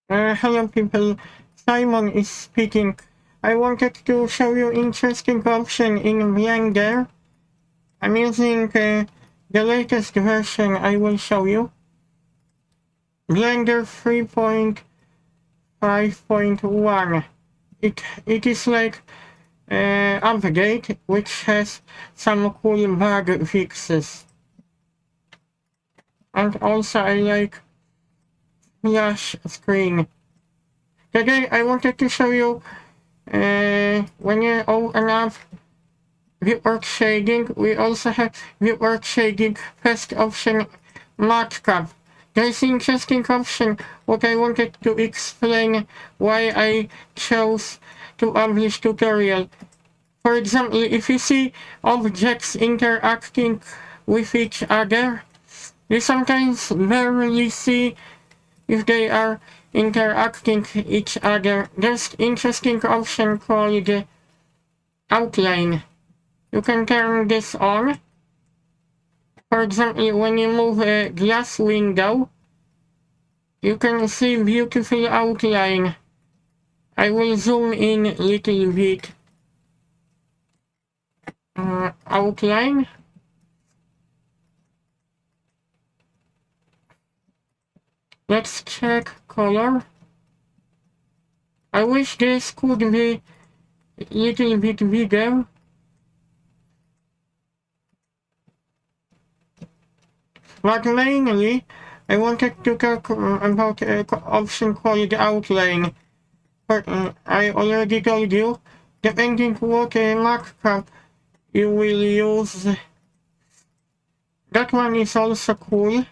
Hello people, Simon is speaking. I wanted to show you interesting option in Blender. I'm using the latest version I will show you. Blender 3.5.1. It is like update which has some cool bug fixes. And also I like splash screen. Today I wanted to show you when you open up Viewport shading, we also have Viewport shading first option Matcap. There's interesting option what I wanted to explain why I chose to publish tutorial. For example, if you see objects interacting with each other, you sometimes barely see if they are interacting each other. There's interesting option called outline. You can turn this on. For example, when you move a glass window, you can see beautiful outline. I will zoom in a little bit. Outline. Let's check color. I wish this could be a little bit bigger. But mainly, I wanted to talk about an option called outline. But I already told you, depending what markup you will use, that one is also cool.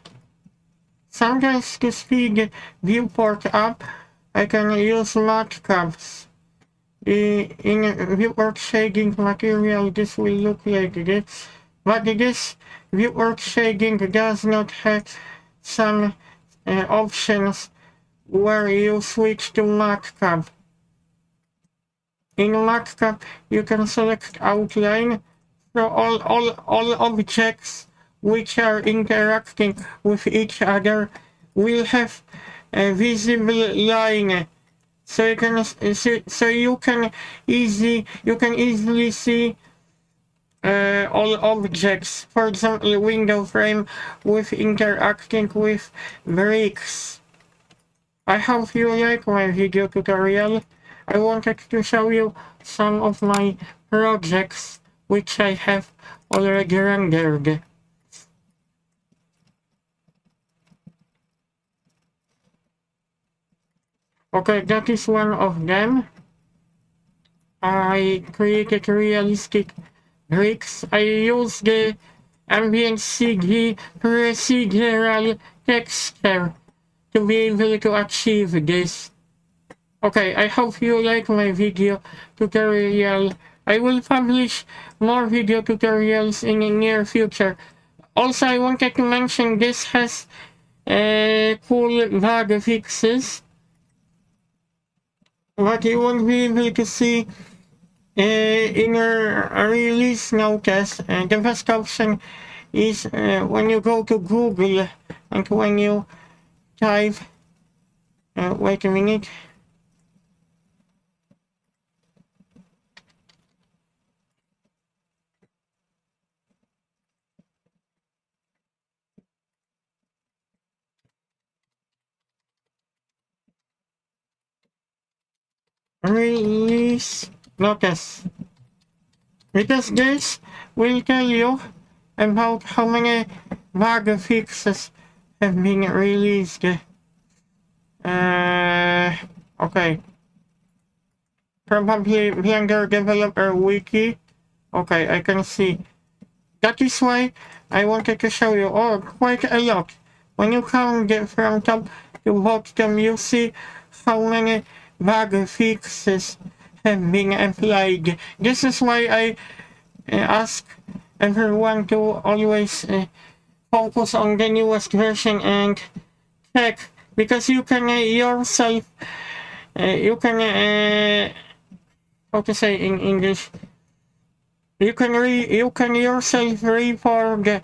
Sometimes to speed viewport up, I can use matcaps. In viewport shading material, this will look like this. But this viewport shading does not have some options where you switch to matcap. In matcap, you can select outline, so all objects which are interacting with each other will have a visible line. So you can easily see all objects. For example, window frame with interacting with bricks. I hope you like my video tutorial. I wanted to show you some of my projects which I have already rendered. Okay, that is one of them. I created realistic bricks. I used the ambient CG procedural texture to be able to achieve this. Okay, I hope you like my video tutorial. I will publish more video tutorials in the near future. Also, I wanted to mention this has cool bug fixes. What you won't be able to see in a release notice. The best option is when you go to Google and when you type, wait a minute. Release notice. Because this will tell you about how many bug fixes have been released. Okay. Probably Blender Developer Wiki. Okay, I can see. That is why I wanted to show you quite a lot. When you count from top to bottom, you see how many bug fixes have been applied. This is why I ask everyone to always focus on the newest version and check, because you can yourself, you can, how to say in English, you can yourself report the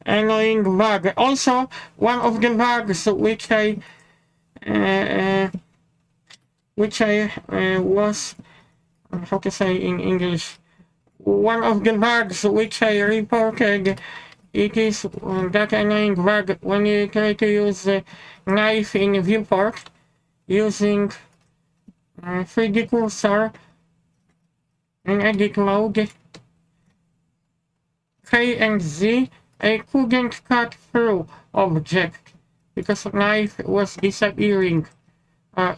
annoying bug. Also, one of the bugs which I which I was, how to say in English, one of the bugs which I reported. It is that annoying bug when you try to use a knife in Viewport using 3D cursor in edit mode. K and Z, I couldn't cut through object because knife was disappearing.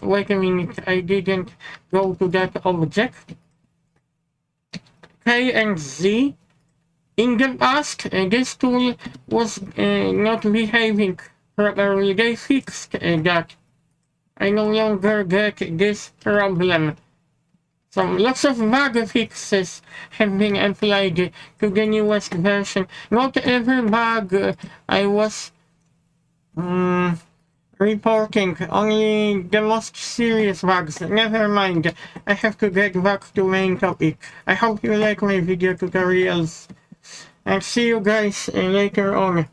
Wait a minute, I didn't go to that object. K and Z. In the past, this tool was not behaving properly. They fixed that. I no longer get this problem. So lots of bug fixes have been applied to the newest version. Not every bug I was reporting, only the most serious bugs. Never mind, I have to get back to main topic. I hope you like my video tutorials, and see you guys later on.